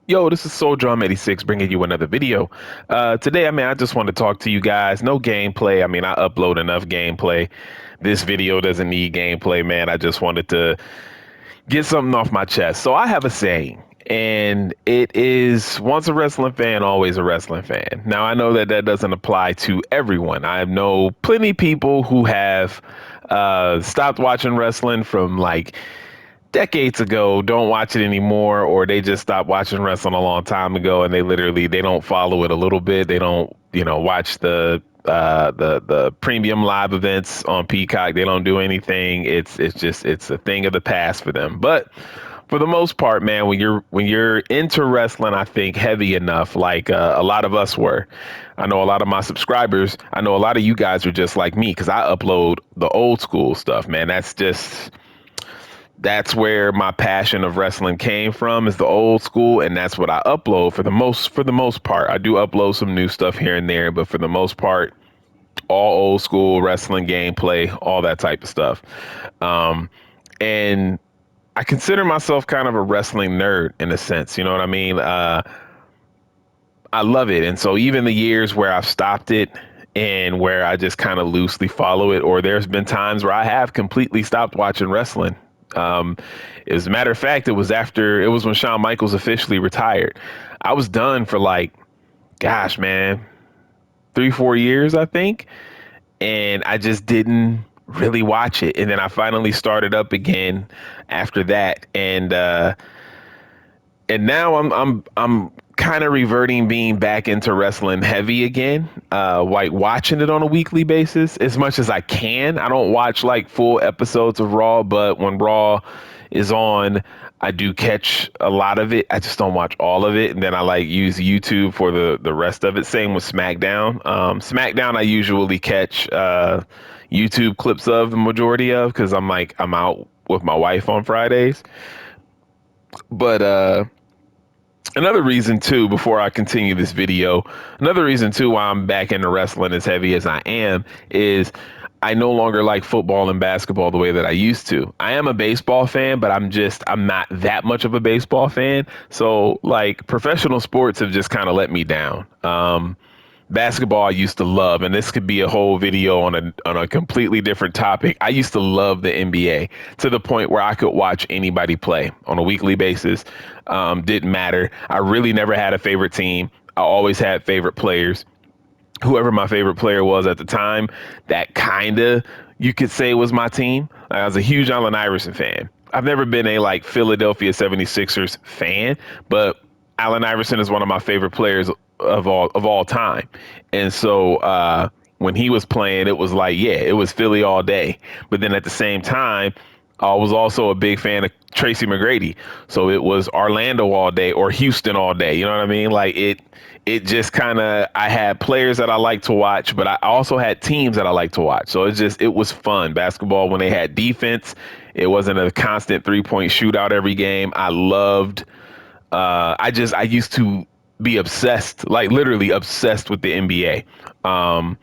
Yo, this is Soul Drum 86 bringing you another video. Today, I just want to talk to you guys. No gameplay. I upload enough gameplay. This video doesn't need gameplay, man. I just wanted to get something off my chest. So I have a saying, and it is once a wrestling fan, always a wrestling fan. Now, I know that that doesn't apply to everyone. I know plenty of people who have stopped watching wrestling from like decades ago, don't watch it anymore, or they just stopped watching wrestling a long time ago, and they don't follow it a little bit. They don't watch the premium live events on Peacock. They don't do anything. It's a thing of the past for them. But for the most part, man, when you're into wrestling, I think heavy enough, like a lot of us were. I know a lot of my subscribers. I know a lot of you guys are just like me because I upload the old school stuff, man. That's where my passion of wrestling came from, is the old school, and that's what I upload for the most part. I do upload some new stuff here and there, but for the most part, all old school wrestling gameplay, all that type of stuff. Um, and I consider myself kind of a wrestling nerd in a sense. You know what I mean? I love it, and so even the years where I've stopped it and where I just kind of loosely follow it, or there's been times where I have completely stopped watching wrestling. Um, as a matter of fact, it was when Shawn Michaels officially retired. I was done for like, gosh, man, 3, 4 years, I think. And I just didn't really watch it. And then I finally started up again after that. And now I'm kind of reverting, being back into wrestling heavy again, like watching it on a weekly basis as much as I can. I don't watch like full episodes of Raw, but when Raw is on, I do catch a lot of it. I just don't watch all of it, and then I like use YouTube for the rest of it. Same with SmackDown. SmackDown I usually catch YouTube clips of the majority of, because I'm out with my wife on Fridays. But another reason too, before I continue this video, another reason too why I'm back into wrestling as heavy as I am is I no longer like football and basketball the way that I used to. I am a baseball fan, but I'm not that much of a baseball fan. So like professional sports have just kind of let me down. Basketball I used to love, and this could be a whole video on a completely different topic. I used to love the NBA to the point where I could watch anybody play on a weekly basis. Didn't matter. I really never had a favorite team. I always had favorite players. Whoever my favorite player was at the time, that kind of, you could say, was my team. Like, I was a huge Allen Iverson fan. I've never been a like Philadelphia 76ers fan, but Allen Iverson is one of my favorite players of all time. And so when he was playing, it was like, yeah, it was Philly all day. But then at the same time, I was also a big fan of Tracy McGrady. So it was Orlando all day or Houston all day. You know what I mean? Like it just kind of, I had players that I like to watch, but I also had teams that I like to watch. So it was fun. Basketball, when they had defense, it wasn't a constant 3-point shootout every game. I used to be obsessed, like literally obsessed with the NBA. Um,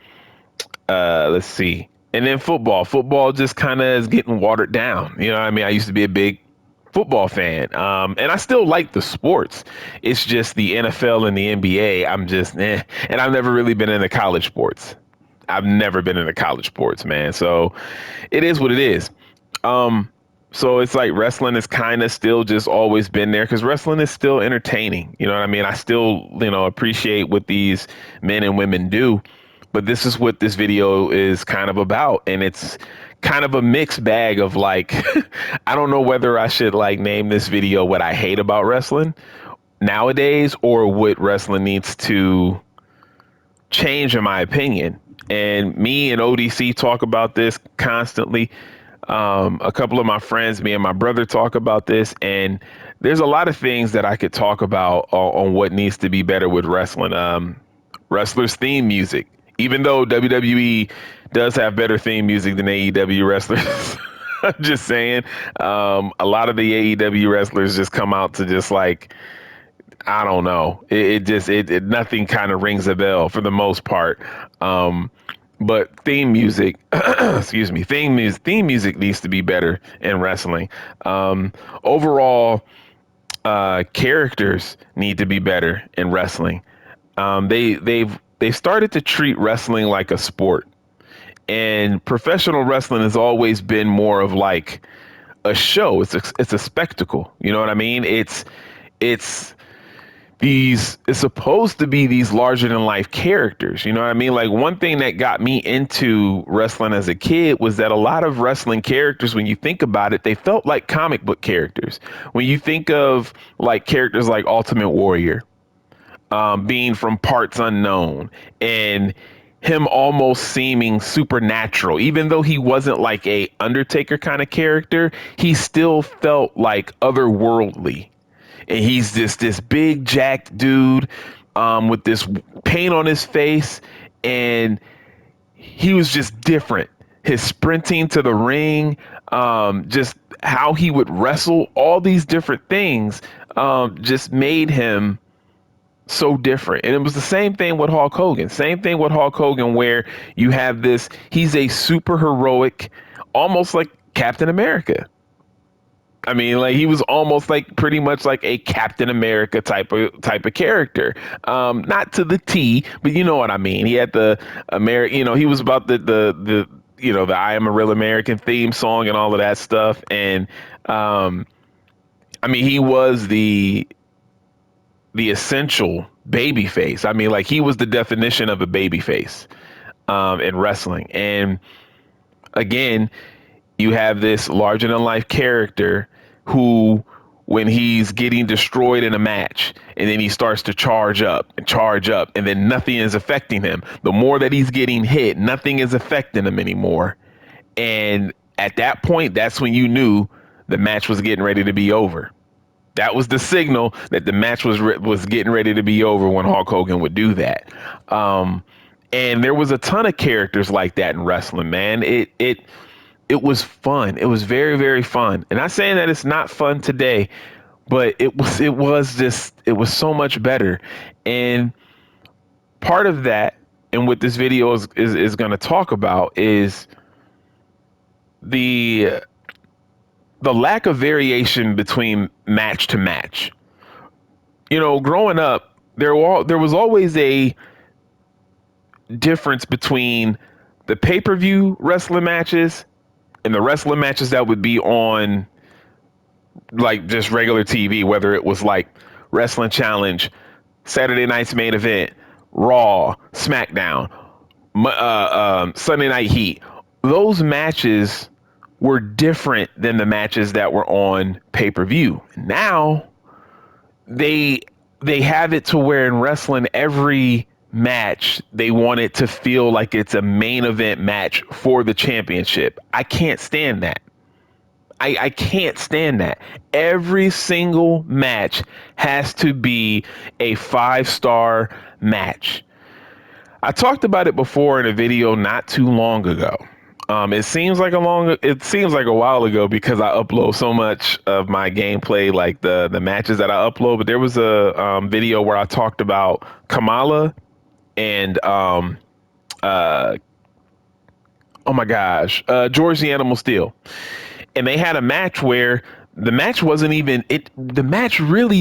let's see. And then football just kind of is getting watered down. You know what I mean? I used to be a big football fan. And I still like the sports. It's just the NFL and the NBA. I'm just, and I've never really been into college sports. I've never been into college sports, man. So it is what it is. Um, so it's like wrestling is kind of still just always been there, because wrestling is still entertaining. You know what I mean? I still, appreciate what these men and women do. But this is what this video is kind of about. And it's kind of a mixed bag of like, I don't know whether I should like name this video what I hate about wrestling nowadays, or what wrestling needs to change, in my opinion. And me and ODC talk about this constantly. A couple of my friends, me and my brother, talk about this, and there's a lot of things that I could talk about on what needs to be better with wrestling. Wrestlers' theme music, even though WWE does have better theme music than AEW wrestlers. I'm just saying, a lot of the AEW wrestlers just come out to just like, I don't know. It nothing kind of rings a bell for the most part. Um, but theme music, excuse me, theme music needs to be better in wrestling. Overall, characters need to be better in wrestling. They've started to treat wrestling like a sport, and professional wrestling has always been more of like a show. It's a spectacle. You know what I mean? It's it's supposed to be these larger than life characters. You know what I mean? Like, one thing that got me into wrestling as a kid was that a lot of wrestling characters, when you think about it, they felt like comic book characters. When you think of like characters like Ultimate Warrior, being from parts unknown, and him almost seeming supernatural, even though he wasn't like a Undertaker kind of character, he still felt like otherworldly. And he's this big jacked dude, with this paint on his face, and he was just different. His sprinting to the ring, just how he would wrestle, all these different things, just made him so different. And it was the same thing with Hulk Hogan. Same thing with Hulk Hogan, where you have this, he's a super heroic, almost like Captain America. I mean, like, he was almost like pretty much like a Captain America type of character. Not to the T, but you know what I mean. He had the American, he was about the the I Am a Real American theme song and all of that stuff. And I mean, he was the essential baby face. I mean, like, he was the definition of a baby face in wrestling. And again, you have this larger than life character who, when he's getting destroyed in a match, and then he starts to charge up, and then nothing is affecting him. The more that he's getting hit, nothing is affecting him anymore. And at that point, that's when you knew the match was getting ready to be over. That was the signal that the match was getting ready to be over, when Hulk Hogan would do that. And there was a ton of characters like that in wrestling, man. It was fun. It was very, very fun. And not saying that it's not fun today, but it was so much better. And part of that, and what this video is going to talk about, is the lack of variation between match to match. Growing up, there was always a difference between the pay-per-view wrestling matches and the wrestling matches that would be on like just regular TV, whether it was like Wrestling Challenge, Saturday Night's Main Event, Raw, SmackDown, Sunday Night Heat. Those matches were different than the matches that were on pay-per-view. Now they have it to where in wrestling, every match, they want it to feel like it's a main event match for the championship. I can't stand that. I can't stand that. Every single match has to be a 5-star match. I talked about it before in a video not too long ago. It seems like a while ago, because I upload so much of my gameplay, like the matches that I upload. But there was a video where I talked about Kamala and oh my gosh, George the Animal Steel. And they had a match where the match really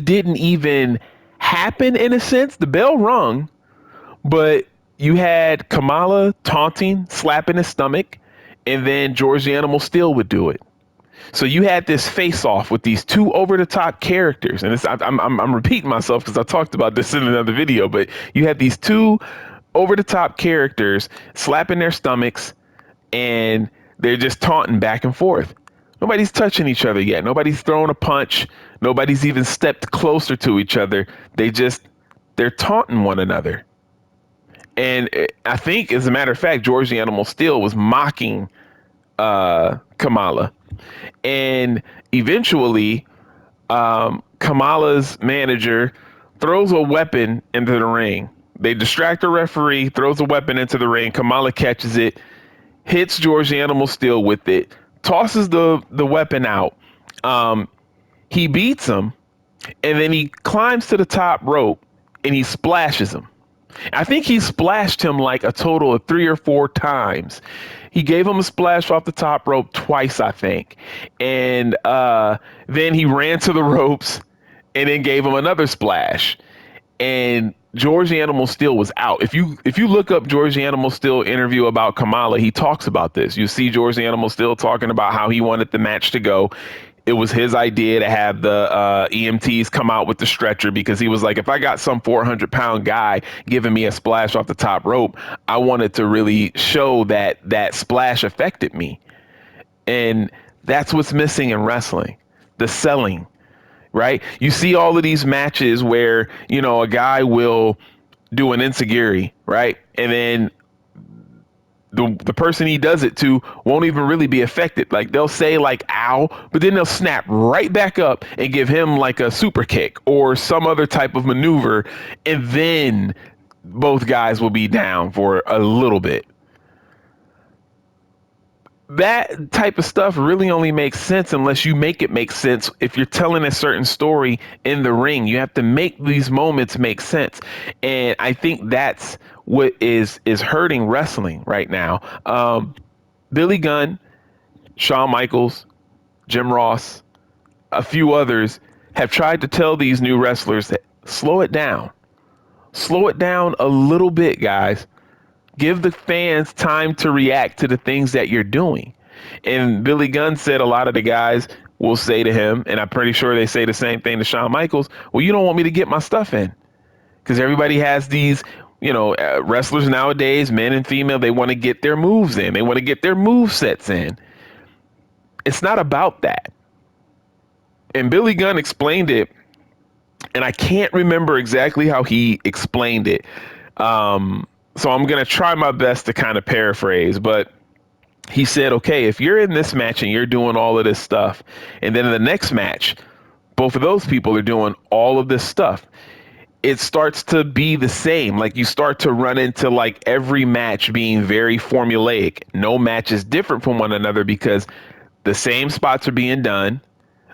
didn't even happen, in a sense. The bell rung, but you had Kamala taunting, slapping his stomach, and then George the Animal Steel would do it. So you had this face off with these two over the top characters. And I'm repeating myself because I talked about this in another video, but you had these two over the top characters slapping their stomachs, and they're just taunting back and forth. Nobody's touching each other yet. Nobody's throwing a punch. Nobody's even stepped closer to each other. They're taunting one another. And I think, as a matter of fact, George the Animal Steel was mocking Kamala. And eventually, Kamala's manager throws a weapon into the ring. They distract the referee, throws a weapon into the ring. Kamala catches it, hits George the Animal Steel with it, tosses the weapon out. He beats him, and then he climbs to the top rope and he splashes him. I think he splashed him like a total of 3 or 4 times. He gave him a splash off the top rope twice, I think. And then he ran to the ropes and then gave him another splash. And George the Animal Steel was out. If you look up George the Animal Steel interview about Kamala, he talks about this. You see George the Animal Steel talking about how he wanted the match to go. It was his idea to have the EMTs come out with the stretcher because he was like, if I got some 400-pound guy giving me a splash off the top rope, I wanted to really show that that splash affected me. And that's what's missing in wrestling, the selling, right? You see all of these matches where, a guy will do an enziguri, right? And then the person he does it to won't even really be affected. Like they'll say like ow, but then they'll snap right back up and give him like a super kick or some other type of maneuver. And then both guys will be down for a little bit. That type of stuff really only makes sense unless you make it make sense. If you're telling a certain story in the ring, you have to make these moments make sense. And I think that's what is hurting wrestling right now. Billy Gunn, Shawn Michaels, Jim Ross, a few others have tried to tell these new wrestlers that slow it down. Slow it down a little bit, guys. Give the fans time to react to the things that you're doing. And Billy Gunn said a lot of the guys will say to him, and I'm pretty sure they say the same thing to Shawn Michaels, well, you don't want me to get my stuff in. Because everybody has these, wrestlers nowadays, men and female, they want to get their moves in. They want to get their move sets in. It's not about that. And Billy Gunn explained it, and I can't remember exactly how he explained it. So I'm going to try my best to kind of paraphrase, but he said, okay, if you're in this match and you're doing all of this stuff, and then in the next match, both of those people are doing all of this stuff, it starts to be the same. Like you start to run into like every match being very formulaic. No match is different from one another because the same spots are being done.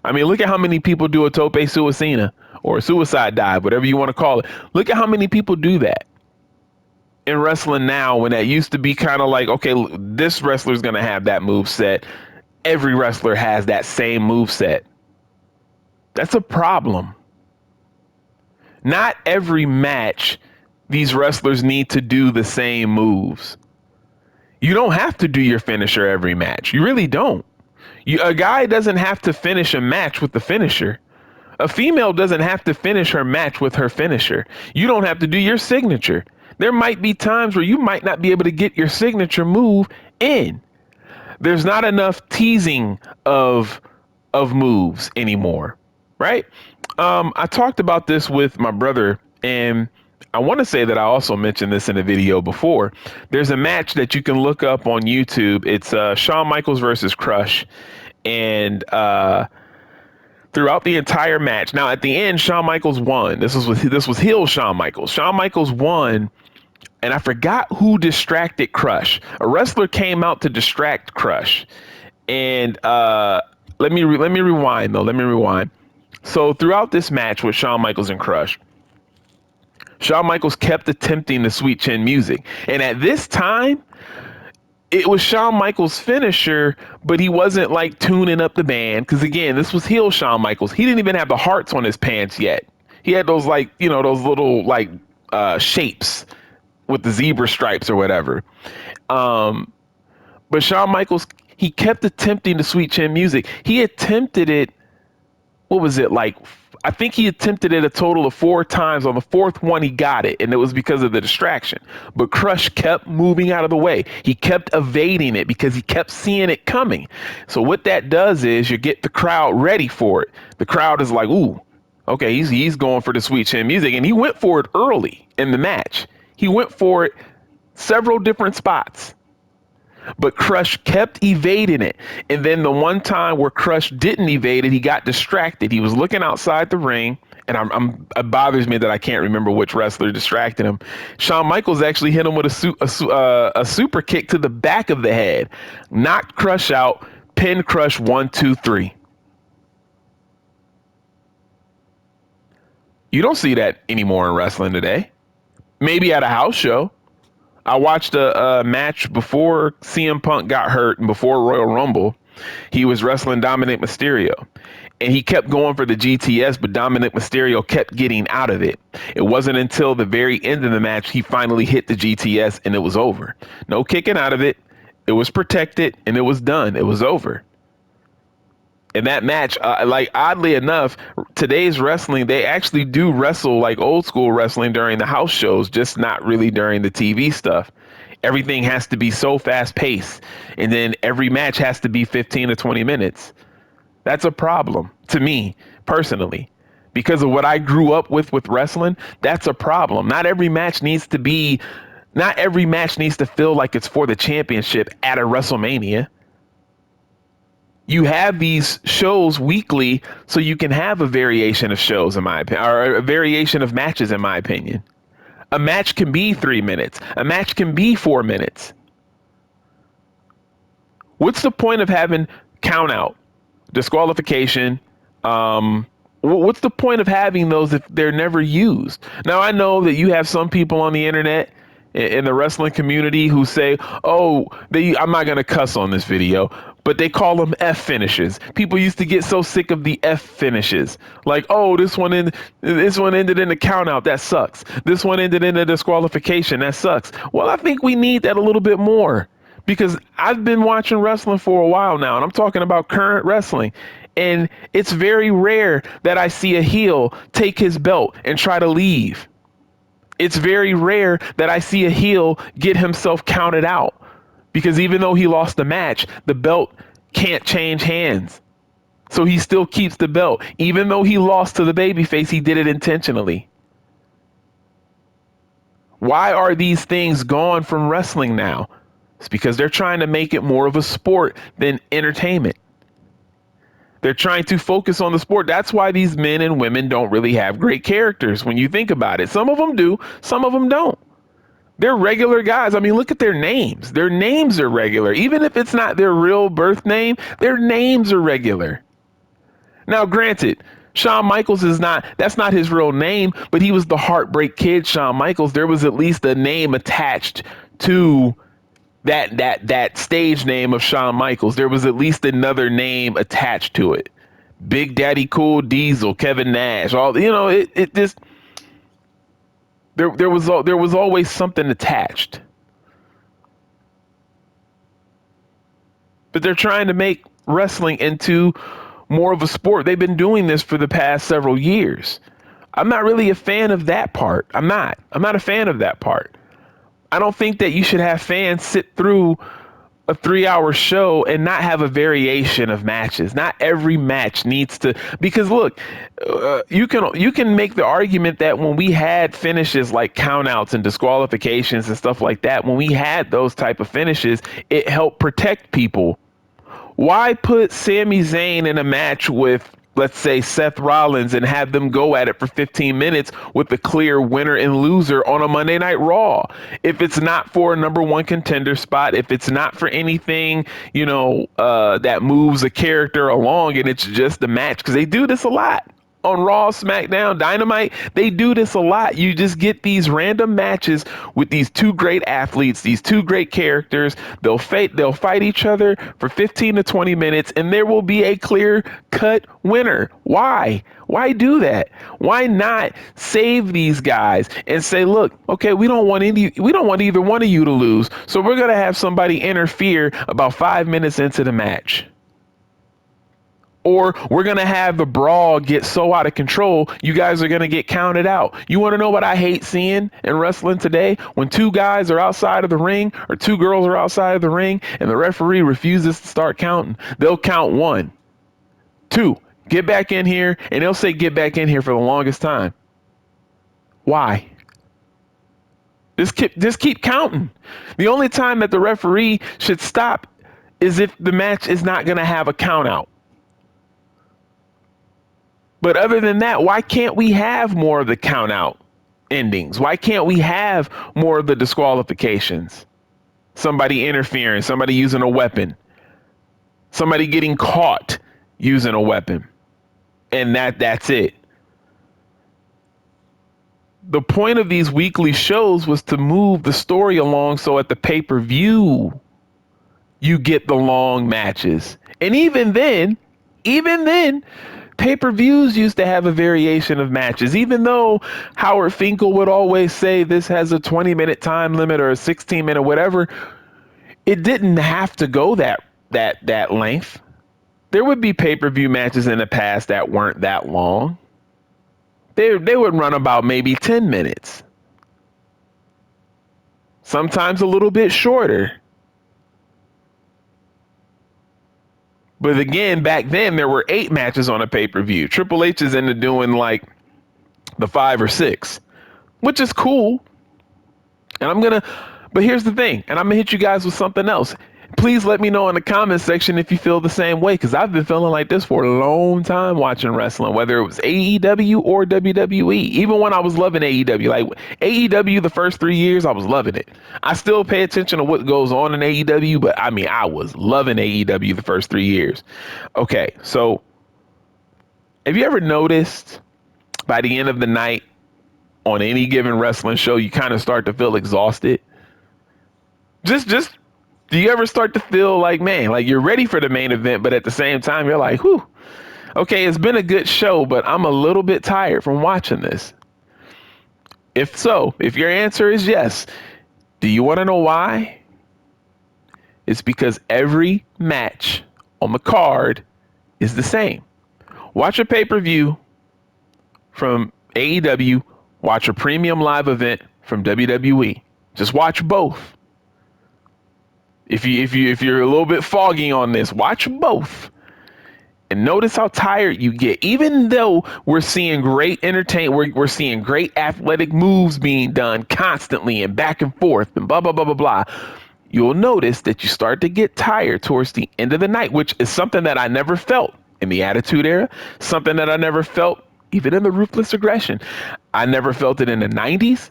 I mean, look at how many people do a tope suicida or a suicide dive, whatever you want to call it. Look at how many people do that in wrestling now, when that used to be kind of like, okay, this wrestler's going to have that move set. Every wrestler has that same move set. That's a problem. Not every match these wrestlers need to do the same moves. You don't have to do your finisher every match. You really don't. A guy doesn't have to finish a match with the finisher. A female doesn't have to finish her match with her finisher. You don't have to do your signature. There might be times where you might not be able to get your signature move in. There's not enough teasing of moves anymore, right? I talked about this with my brother, and I want to say that I also mentioned this in a video before. There's a match that you can look up on YouTube. It's Shawn Michaels versus Crush, and throughout the entire match. Now, at the end, Shawn Michaels won. This was heel Shawn Michaels. Shawn Michaels won. And I forgot who distracted Crush. A wrestler came out to distract Crush. And let me rewind, though. Let me rewind. So throughout this match with Shawn Michaels and Crush, Shawn Michaels kept attempting the Sweet Chin Music. And at this time, it was Shawn Michaels' finisher, but he wasn't like tuning up the band. Because again, this was heel Shawn Michaels. He didn't even have the hearts on his pants yet. He had those like, those little like shapes with the zebra stripes or whatever. But Shawn Michaels, he kept attempting the Sweet Chin Music. He attempted it, what was it, like, I think he attempted it a total of 4 times. On the 4th one, he got it, and it was because of the distraction. But Crush kept moving out of the way. He kept evading it because he kept seeing it coming. So what that does is you get the crowd ready for it. The crowd is like, ooh, okay, he's going for the Sweet Chin Music, and he went for it early in the match. He went for it several different spots, but Crush kept evading it. And then the one time where Crush didn't evade it, he got distracted. He was looking outside the ring, and it bothers me that I can't remember which wrestler distracted him. Shawn Michaels actually hit him with a super kick to the back of the head, knocked Crush out, pinned Crush 1, 2, 3. You don't see that anymore in wrestling today. Maybe at a house show. I watched a match before CM Punk got hurt and before Royal Rumble. He was wrestling Dominic Mysterio. and he kept going for the GTS, but Dominic Mysterio kept getting out of it. It wasn't until the very end of the match he finally hit the GTS and it was over. No kicking out of it. It was protected and it was done. It was over. In that match, like oddly enough, today's wrestling, they actually do wrestle like old school wrestling during the house shows, just not really during the TV stuff. Everything has to be so fast paced, and then every match has to be 15 to 20 minutes. That's a problem to me personally. Because of what I grew up with wrestling, that's a problem. Not every match needs to feel like it's for the championship at a WrestleMania. You have these shows weekly so you can have a variation of shows, in my opinion, or a variation of matches, in my opinion. A match can be 3 minutes. A match can be 4 minutes. What's the point of having count out, disqualification? What's the point of having those if they're never used? Now, I know that you have some people on the internet in the wrestling community who say, oh, I'm not going to cuss on this video, but they call them F finishes. People used to get so sick of the F finishes. Like, oh, this one ended in a count out. That sucks. This one ended in a disqualification. That sucks. Well, I think we need that a little bit more, because I've been watching wrestling for a while now, and I'm talking about current wrestling. And it's very rare that I see a heel take his belt and try to leave. It's very rare that I see a heel get himself counted out, because even though he lost the match, the belt can't change hands. So he still keeps the belt. Even though he lost to the babyface, he did it intentionally. Why are these things gone from wrestling now? It's because they're trying to make it more of a sport than entertainment. They're trying to focus on the sport. That's why these men and women don't really have great characters when you think about it. Some of them do, some of them don't. They're regular guys. I mean, look at their names. Their names are regular. Even if it's not their real birth name, their names are regular. Now, granted, Shawn Michaels that's not his real name, but he was the Heartbreak Kid, Shawn Michaels. There was at least a name attached to that stage name of Shawn Michaels. There was at least another name attached to it. Big Daddy Cool Diesel, Kevin Nash, it just, there was always something attached. But they're trying to make wrestling into more of a sport. They've been doing this for the past several years. I'm not really a fan of that part. I'm not a fan of that part. I don't think that you should have fans sit through a 3-hour show and not have a variation of matches. Not every match needs to, because look, you can make the argument that when we had finishes like countouts and disqualifications and stuff like that, when we had those type of finishes, it helped protect people. Why put Sami Zayn in a match with, let's say, Seth Rollins and have them go at it for 15 minutes with a clear winner and loser on a Monday Night Raw? If it's not for a number one contender spot, if it's not for anything, that moves a character along, and it's just a match, because they do this a lot. On Raw, SmackDown, Dynamite, they do this a lot. You just get these random matches with these two great athletes, these two great characters. They'll fight each other for 15 to 20 minutes, and there will be a clear-cut winner. Why? Why do that? Why not save these guys and say, look, okay, we don't want either one of you to lose, so we're going to have somebody interfere about 5 minutes into the match. Or we're going to have the brawl get so out of control, you guys are going to get counted out. You want to know what I hate seeing in wrestling today? When two guys are outside of the ring or two girls are outside of the ring and the referee refuses to start counting, they'll count 1, 2, get back in here, and they'll say get back in here for the longest time. Why? Just keep counting. The only time that the referee should stop is if the match is not going to have a count out. But other than that, why can't we have more of the count out endings? Why can't we have more of the disqualifications? Somebody interfering, somebody using a weapon, somebody getting caught using a weapon. And that's it. The point of these weekly shows was to move the story along, so at the pay-per-view, you get the long matches. And even then, Pay-per-views used to have a variation of matches, even though Howard Finkel would always say this has a 20-minute time limit or a 16-minute whatever. It didn't have to go that length. There would be pay-per-view matches in the past that weren't that long. They would run about maybe 10 minutes. Sometimes a little bit shorter. But again, back then there were 8 matches on a pay-per-view. Triple H is into doing like the 5 or 6, which is cool. And but here's the thing, and I'm gonna hit you guys with something else. Please let me know in the comment section if you feel the same way, because I've been feeling like this for a long time watching wrestling, whether it was AEW or WWE. Even when I was loving AEW, like AEW the first 3 years, I was loving it. I still pay attention to what goes on in AEW, but I mean, I was loving AEW the first 3 years. Okay, so have you ever noticed by the end of the night on any given wrestling show, you kind of start to feel exhausted? Just do you ever start to feel like, man, like you're ready for the main event, but at the same time, you're like, whew, okay, it's been a good show, but I'm a little bit tired from watching this. If so, if your answer is yes, do you want to know why? It's because every match on the card is the same. Watch a pay-per-view from AEW, watch a premium live event from WWE. Just watch both. If you're a little bit foggy on this, watch both. And notice how tired you get. Even though we're seeing great we're seeing great athletic moves being done constantly and back and forth and blah, blah, blah, blah, blah. You'll notice that you start to get tired towards the end of the night, which is something that I never felt in the Attitude Era, something that I never felt even in the Ruthless Aggression. I never felt it in the 90s.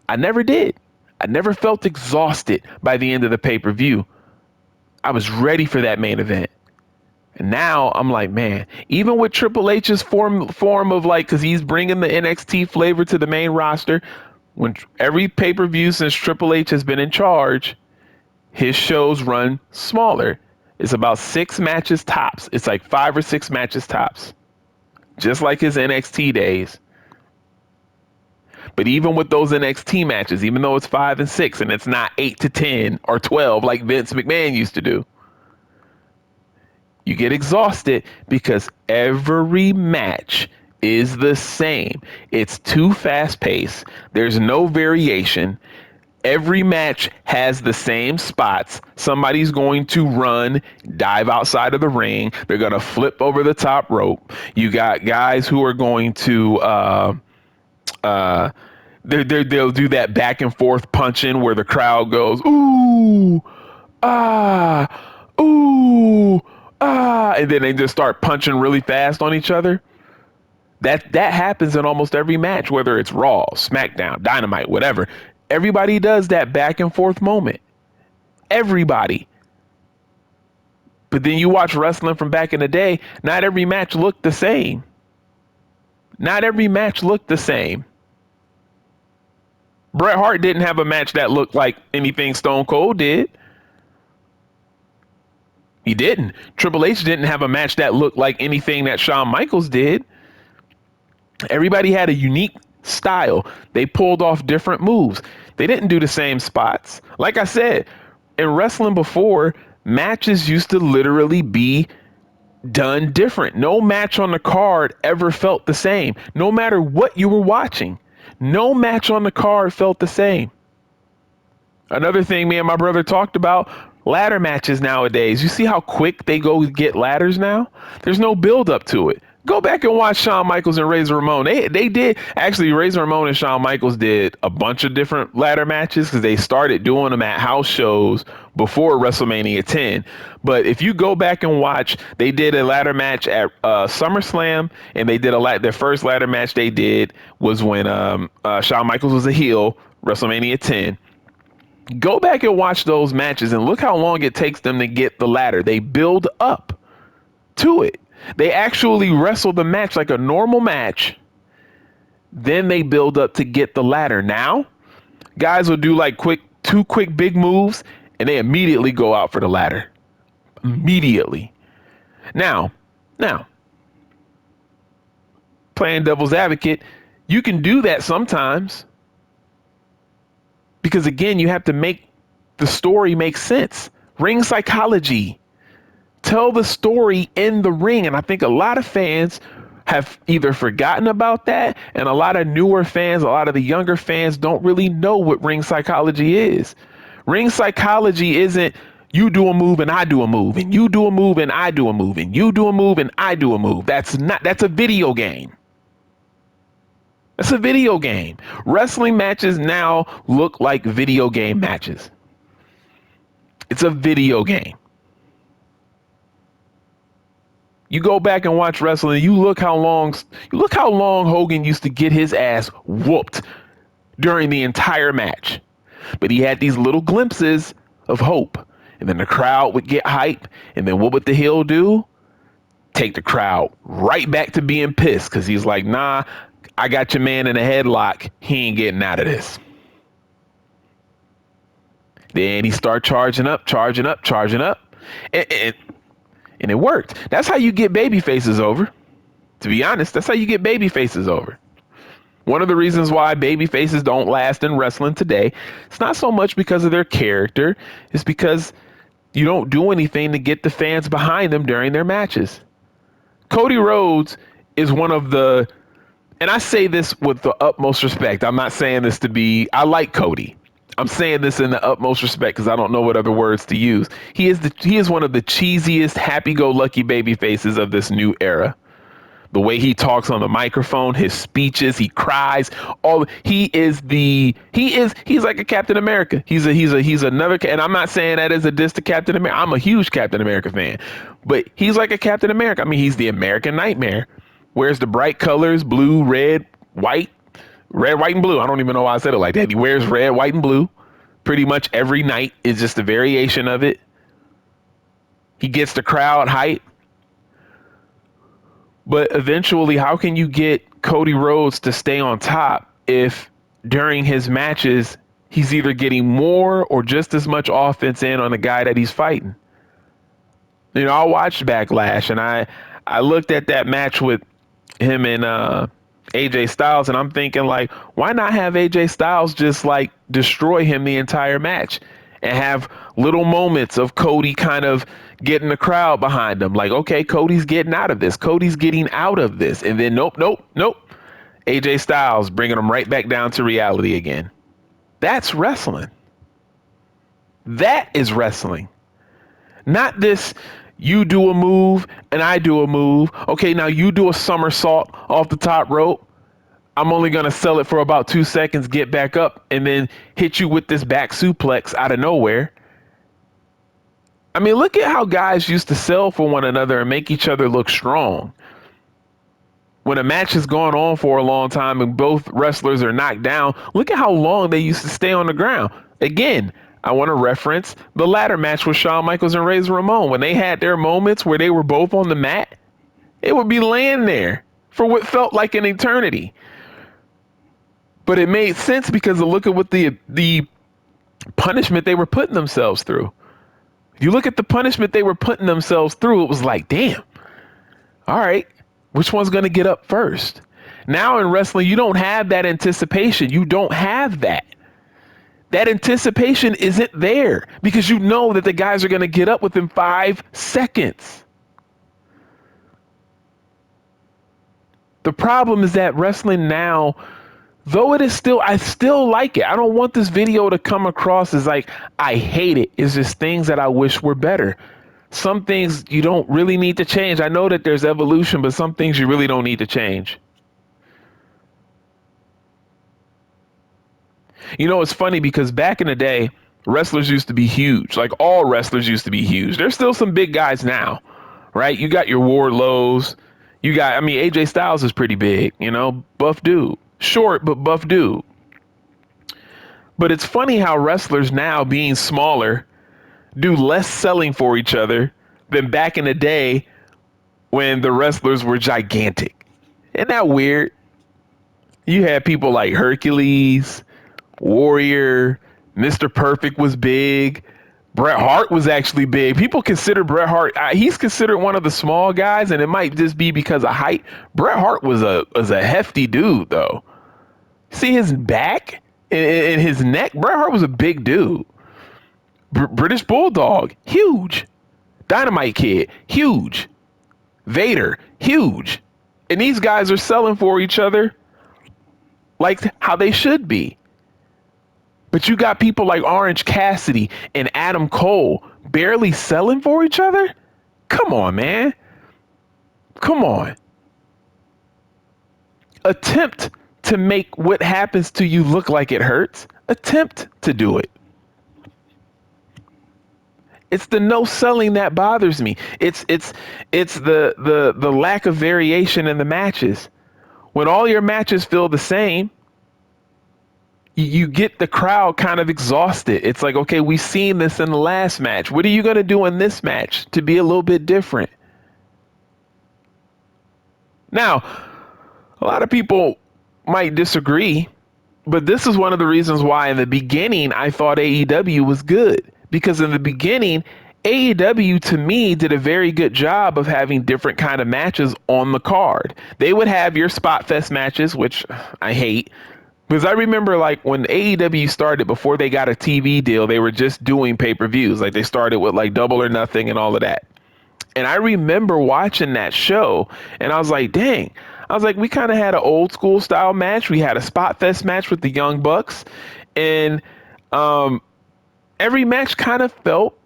I never did. I never felt exhausted by the end of the pay-per-view. I was ready for that main event. And now I'm like, man, even with Triple H's form of like, because he's bringing the NXT flavor to the main roster, when every pay-per-view since Triple H has been in charge, his shows run smaller. It's about 6 matches tops. It's like 5 or 6 matches tops, just like his NXT days. But even with those NXT matches, even though it's 5 and 6 and it's not 8 to 10 or 12 like Vince McMahon used to do, you get exhausted because every match is the same. It's too fast paced. There's no variation. Every match has the same spots. Somebody's going to run, dive outside of the ring. They're going to flip over the top rope. You got guys who are going to they'll do that back and forth punching where the crowd goes, ooh, ah, ooh, ah, and then they just start punching really fast on each other. That happens in almost every match, whether it's Raw, SmackDown, Dynamite, whatever. Everybody does that back and forth moment. Everybody. But then you watch wrestling from back in the day, not every match looked the same. Not every match looked the same. Bret Hart didn't have a match that looked like anything Stone Cold did. He didn't. Triple H didn't have a match that looked like anything that Shawn Michaels did. Everybody had a unique style. They pulled off different moves. They didn't do the same spots. Like I said, in wrestling before, matches used to literally be done different. No match on the card ever felt the same. No matter what you were watching, no match on the card felt the same. Another thing me and my brother talked about, ladder matches nowadays. You see how quick they go get ladders now? There's no build up to it. Go back and watch Shawn Michaels and Razor Ramon. They did, actually, Razor Ramon and Shawn Michaels did a bunch of different ladder matches because they started doing them at house shows before WrestleMania 10. But if you go back and watch, they did a ladder match at SummerSlam, and they did their first ladder match they did was when Shawn Michaels was a heel, WrestleMania 10. Go back and watch those matches and look how long it takes them to get the ladder. They build up to it. They actually wrestle the match like a normal match. Then they build up to get the ladder. Now, guys will do like two quick big moves and they immediately go out for the ladder. Immediately. Now, playing devil's advocate, you can do that sometimes. Because again, you have to make the story make sense. Ring psychology. Tell the story in the ring. And I think a lot of fans have either forgotten about that, and a lot of newer fans, a lot of the younger fans don't really know what ring psychology is. Ring psychology isn't you do a move and I do a move, and you do a move and I do a move, and you do a move and I do a move. That's a video game. It's a video game. Wrestling matches now look like video game matches. It's a video game. You go back and watch wrestling, you look how long Hogan used to get his ass whooped during the entire match. But he had these little glimpses of hope. And then the crowd would get hype. And then what would the heel do? Take the crowd right back to being pissed, because he's like, nah, I got your man in a headlock. He ain't getting out of this. Then he start charging up. And it worked. That's how you get baby faces over. To be honest, that's how you get baby faces over. One of the reasons why baby faces don't last in wrestling today, it's not so much because of their character. It's because you don't do anything to get the fans behind them during their matches. Cody Rhodes is one of the, and I say this with the utmost respect. I'm not saying this to be, I like Cody. I'm saying this in the utmost respect because I don't know what other words to use. He is one of the cheesiest, happy-go-lucky baby faces of this new era. The way he talks on the microphone, his speeches, he cries. He's like a Captain America. He's another, and I'm not saying that as a diss to Captain America. I'm a huge Captain America fan, but he's like a Captain America. I mean, he's the American Nightmare. Wears the bright colors, blue, red, white. Red, white, and blue. I don't even know why I said it like that. He wears red, white, and blue. Pretty much every night is just a variation of it. He gets the crowd hype. But eventually, how can you get Cody Rhodes to stay on top if during his matches, he's either getting more or just as much offense in on the guy that he's fighting? You know, I watched Backlash, and I looked at that match with him and AJ Styles, and I'm thinking, like, why not have AJ Styles just like destroy him the entire match and have little moments of Cody kind of getting the crowd behind him? Like, okay, Cody's getting out of this. Cody's getting out of this. And then nope. AJ Styles bringing him right back down to reality again. That's wrestling. That is wrestling. Not this, you do a move and I do a move. Okay, now you do a somersault off the top rope. I'm only going to sell it for about 2 seconds, get back up, and then hit you with this back suplex out of nowhere. I mean, look at how guys used to sell for one another and make each other look strong. When a match has gone on for a long time and both wrestlers are knocked down, look at how long they used to stay on the ground. Again, I want to reference the ladder match with Shawn Michaels and Razor Ramon. When they had their moments where they were both on the mat, it would be laying there for what felt like an eternity. But it made sense because of look at what the punishment they were putting themselves through. If you look at the punishment they were putting themselves through, it was like, damn, all right, which one's going to get up first? Now in wrestling, you don't have that anticipation. You don't have that. That anticipation isn't there because you know that the guys are going to get up within 5 seconds. The problem is that wrestling now, though it is still, I still like it. I don't want this video to come across as like, I hate it. It's just things that I wish were better. Some things you don't really need to change. I know that there's evolution, but some things you really don't need to change. You know, it's funny because back in the day, wrestlers used to be huge. Like all wrestlers used to be huge. There's still some big guys now, right? You got your Wardlows. AJ Styles is pretty big, you know, buff dude. Short, but buff dude. But it's funny how wrestlers now, being smaller, do less selling for each other than back in the day when the wrestlers were gigantic. Isn't that weird? You had people like Hercules, Warrior, Mr. Perfect was big, Bret Hart was actually big. People consider Bret Hart, he's considered one of the small guys, and it might just be because of height. Bret Hart was a hefty dude, though. See his back and his neck? Bret Hart was a big dude. British Bulldog, huge. Dynamite Kid, huge. Vader, huge. And these guys are selling for each other like how they should be. But you got people like Orange Cassidy and Adam Cole barely selling for each other? Come on, man. Come on. Attempt to make what happens to you look like it hurts. Attempt to do it. It's the no selling that bothers me. It's the lack of variation in the matches. When all your matches feel the same, you get the crowd kind of exhausted. It's like, okay, we've seen this in the last match. What are you going to do in this match to be a little bit different? Now, a lot of people might disagree, but this is one of the reasons why in the beginning I thought AEW was good. Because in the beginning, AEW to me did a very good job of having different kind of matches on the card. They would have your spot fest matches, which I hate. Because I remember like when AEW started, before they got a TV deal, they were just doing pay-per-views. Like they started with like Double or Nothing and all of that. And I remember watching that show and I was like, dang. I was like, we kind of had an old school style match. We had a spot fest match with the Young Bucks. And every match kind of felt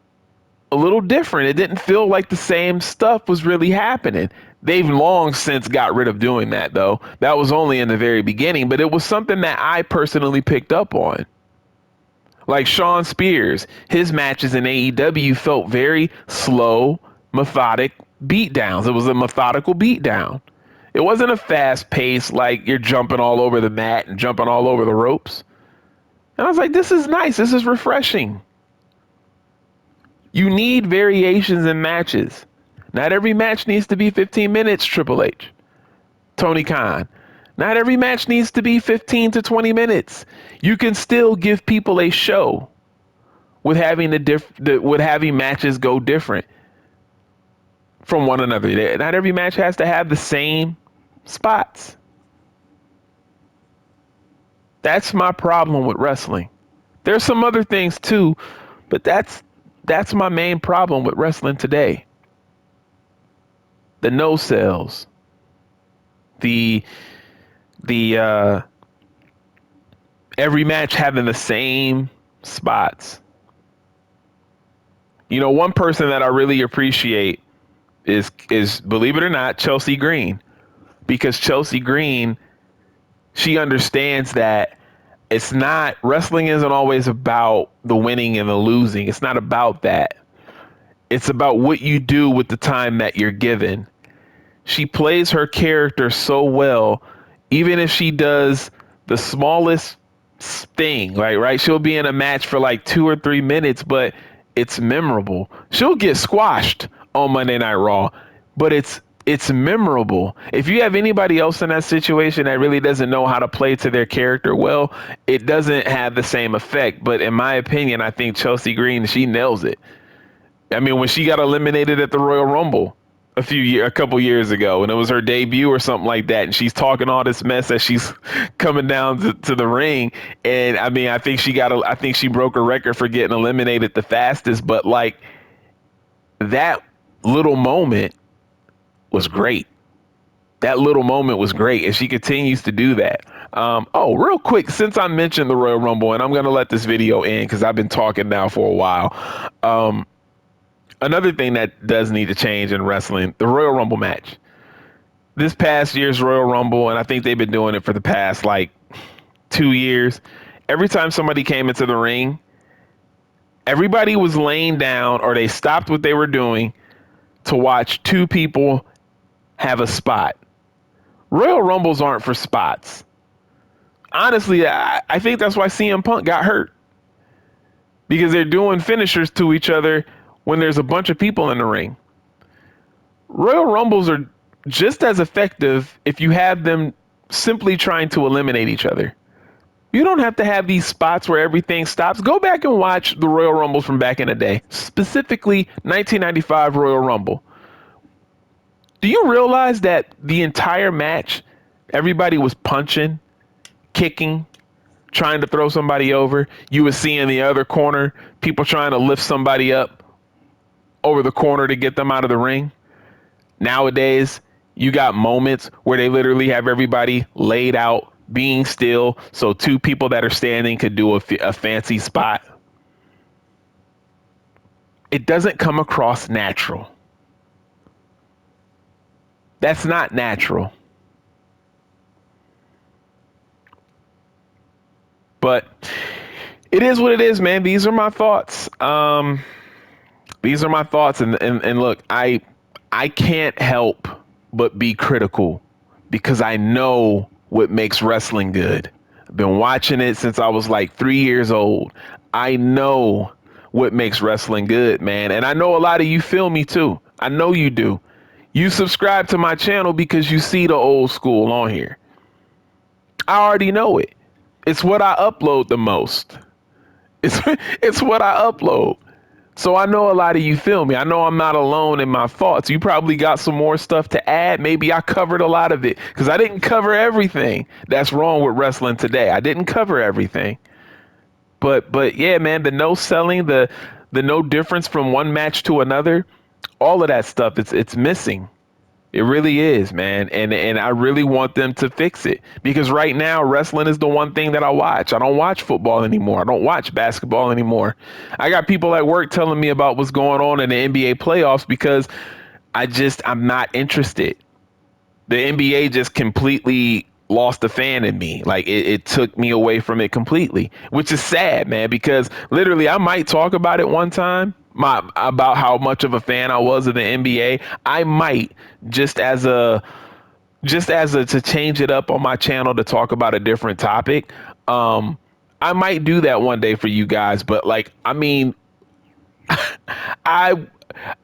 a little different. It didn't feel like the same stuff was really happening. They've long since got rid of doing that, though. That was only in the very beginning, but it was something that I personally picked up on. Like Shawn Spears, his matches in AEW felt very slow, methodic beatdowns. It was a methodical beatdown. It wasn't a fast pace like you're jumping all over the mat and jumping all over the ropes. And I was like, this is nice. This is refreshing. You need variations in matches. Not every match needs to be 15 minutes, Triple H. Tony Khan. Not every match needs to be 15 to 20 minutes. You can still give people a show with having with having matches go different from one another. Not every match has to have the same spots. That's my problem with wrestling. There's some other things too, but that's my main problem with wrestling today. The no sells. The every match having the same spots. You know, one person that I really appreciate is believe it or not, Chelsea Green. Because Chelsea Green, she understands that wrestling isn't always about the winning and the losing. It's not about that. It's about what you do with the time that you're given. She plays her character so well, even if she does the smallest thing, right? She'll be in a match for like 2 or 3 minutes, but it's memorable. She'll get squashed on Monday Night Raw, but it's memorable. If you have anybody else in that situation that really doesn't know how to play to their character well, it doesn't have the same effect. But in my opinion, I think Chelsea Green, she nails it. I mean, when she got eliminated at the Royal Rumble a couple years ago, and it was her debut or something like that, and she's talking all this mess as she's coming down to the ring, and I mean, I think she broke a record for getting eliminated the fastest, but like that little moment was great. That little moment was great, and she continues to do that. Real quick, since I mentioned the Royal Rumble, and I'm going to let this video end because I've been talking now for a while. Another thing that does need to change in wrestling, the Royal Rumble match. This past year's Royal Rumble, and I think they've been doing it for the past like 2 years, every time somebody came into the ring, everybody was laying down or they stopped what they were doing to watch two people have a spot. Royal Rumbles aren't for spots. Honestly, I think that's why CM Punk got hurt. Because they're doing finishers to each other when there's a bunch of people in the ring. Royal Rumbles are just as effective if you have them simply trying to eliminate each other. You don't have to have these spots where everything stops. Go back and watch the Royal Rumbles from back in the day, specifically 1995 Royal Rumble. Do you realize that the entire match, everybody was punching, kicking, trying to throw somebody over? You would see in the other corner people trying to lift somebody up over the corner to get them out of the ring. Nowadays, you got moments where they literally have everybody laid out, being still, so two people that are standing could do a fancy spot. It doesn't come across natural. That's not natural. But it is what it is, man. These are my thoughts. These are my thoughts, and look, I can't help but be critical because I know what makes wrestling good. I've been watching it since I was like 3 years old. I know what makes wrestling good, man. And I know a lot of you feel me too. I know you do. You subscribe to my channel because you see the old school on here. I already know it. It's what I upload the most. It's it's what I upload. So I know a lot of you feel me. I know I'm not alone in my thoughts. You probably got some more stuff to add. Maybe I covered a lot of it because I didn't cover everything that's wrong with wrestling today. I didn't cover everything. But yeah, man, the no selling, the no difference from one match to another, all of that stuff, it's missing. It really is, man. And I really want them to fix it because right now wrestling is the one thing that I watch. I don't watch football anymore. I don't watch basketball anymore. I got people at work telling me about what's going on in the NBA playoffs because I'm not interested. The NBA just completely lost the fan in me. Like it took me away from it completely, which is sad, man, because literally I might talk about it one time, about how much of a fan I was of the NBA. I might just as a to change it up on my channel to talk about a different topic. I might do that one day for you guys, but like, I mean, I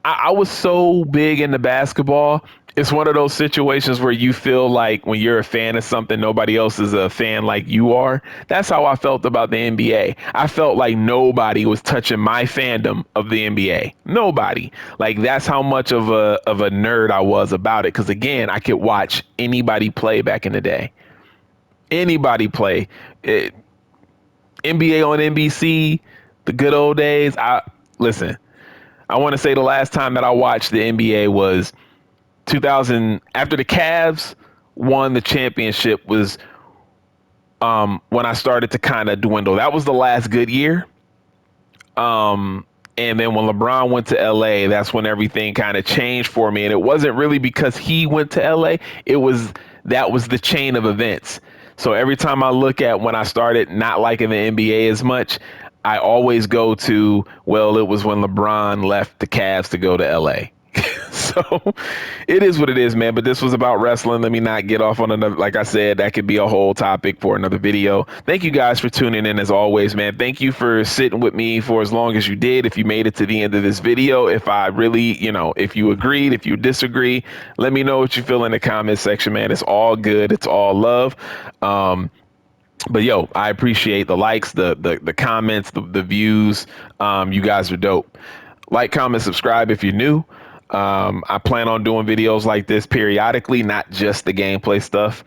I was so big into basketball. It's one of those situations where you feel like when you're a fan of something, nobody else is a fan like you are. That's how I felt about the NBA. I felt like nobody was touching my fandom of the NBA. Nobody. Like that's how much of a nerd I was about it. Because again, I could watch anybody play back in the day. Anybody play. NBA on NBC, the good old days. Listen. I want to say the last time that I watched the NBA was 2000, after the Cavs won the championship, was when I started to kind of dwindle. That was the last good year. And then when LeBron went to LA, that's when everything kind of changed for me. And it wasn't really because he went to LA. That was the chain of events. So every time I look at when I started not liking the NBA as much, I always go to, well, it was when LeBron left the Cavs to go to LA. So it is what it is, man. But this was about wrestling. Let me not get off on another. Like I said, that could be a whole topic for another video. Thank you guys for tuning in as always, man. Thank you for sitting with me for as long as you did. If you made it to the end of this video, if I really, if you agreed, if you disagree, let me know what you feel in the comment section, man. It's all good. It's all love. But yo, I appreciate the likes, the comments, the views. You guys are dope. Like, comment, subscribe if you're new. I plan on doing videos like this periodically, not just the gameplay stuff,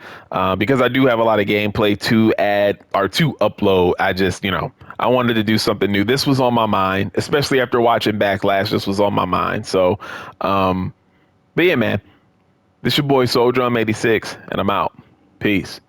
because I do have a lot of gameplay to add or to upload. I wanted to do something new. This was on my mind, especially after watching Backlash. This was on my mind. So, but yeah, man, this your boy Soul Drum 86, and I'm out. Peace.